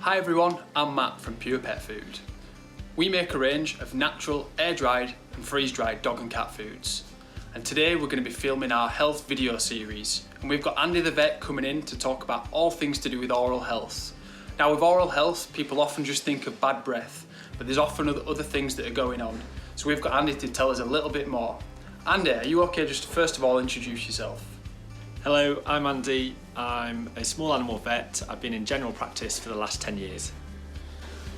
Hi everyone, I'm Matt from Pure Pet Food. We make a range of natural, air-dried and freeze-dried dog and cat foods. And today we're going to be filming our health video series. And we've got Andy the vet coming in to talk about all things to do with oral health. Now with oral health, people often just think of bad breath, but there's often other things that are going on. So we've got Andy to tell us a little bit more. Andy, are you okay just to first of all introduce yourself? Hello, I'm Andy. I'm a small animal vet. I've been in general practice for the last 10 years.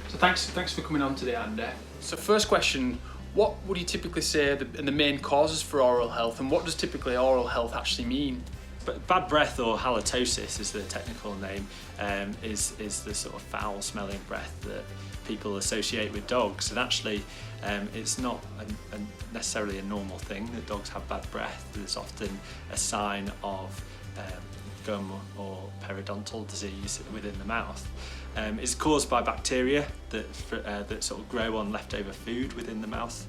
So thanks for coming on today, Andy. So first question, what would you typically say are the main causes for oral health, and what does typically oral health actually mean? But bad breath, or halitosis is the technical name, is the sort of foul smelling breath that people associate with dogs. And actually it's not necessarily a normal thing that dogs have bad breath. It's often a sign of gum or periodontal disease within the mouth. It's caused by bacteria that sort of grow on leftover food within the mouth,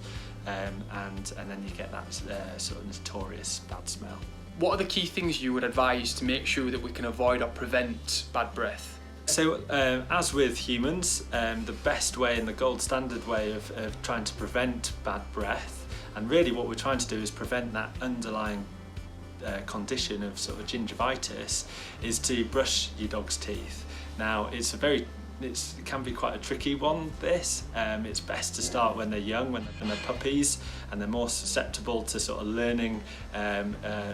and then you get that sort of notorious bad smell. What are the key things you would advise to make sure that we can avoid or prevent bad breath? So as with humans, the best way and the gold standard way of trying to prevent bad breath, and really what we're trying to do is prevent that underlying condition of sort of gingivitis, is to brush your dog's teeth. Now it can be quite a tricky one, this. It's best to start when they're young, when they're puppies, and they're more susceptible to sort of learning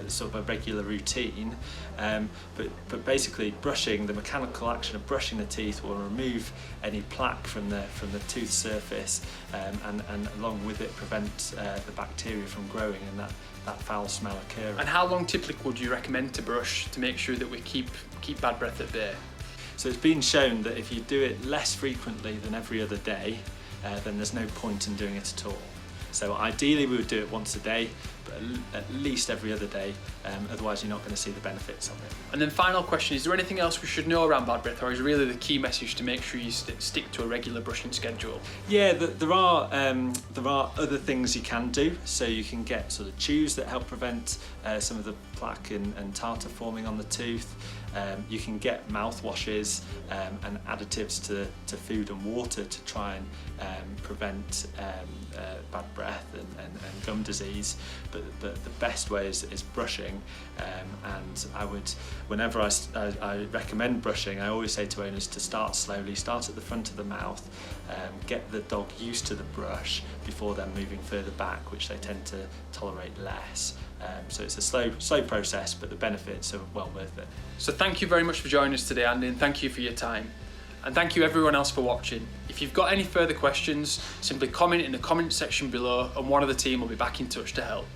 sort of a regular routine. But basically brushing, the mechanical action of brushing the teeth will remove any plaque from the tooth surface, and along with it prevent the bacteria from growing and that foul smell occurring. And how long typically would you recommend to brush to make sure that we keep bad breath at bay? So it's been shown that if you do it less frequently than every other day, then there's no point in doing it at all. So ideally we would do it once a day, but at least every other day, otherwise you're not going to see the benefits of it. And then final question, is there anything else we should know around bad breath, or is really the key message to make sure you stick to a regular brushing schedule? Yeah, there are other things you can do. So you can get sort of chews that help prevent some of the plaque and tartar forming on the tooth. You can get mouthwashes and additives to food and water to try and prevent bad breath and gum disease. But the best way is brushing, and I would, whenever I recommend brushing, I always say to owners to start slowly, start at the front of the mouth, get the dog used to the brush before then moving further back, which they tend to tolerate less. So it's a slow process, but the benefits are well worth it. So thank you very much for joining us today, Andy, and thank you for your time. And thank you everyone else for watching. If you've got any further questions, simply comment in the comment section below and one of the team will be back in touch to help.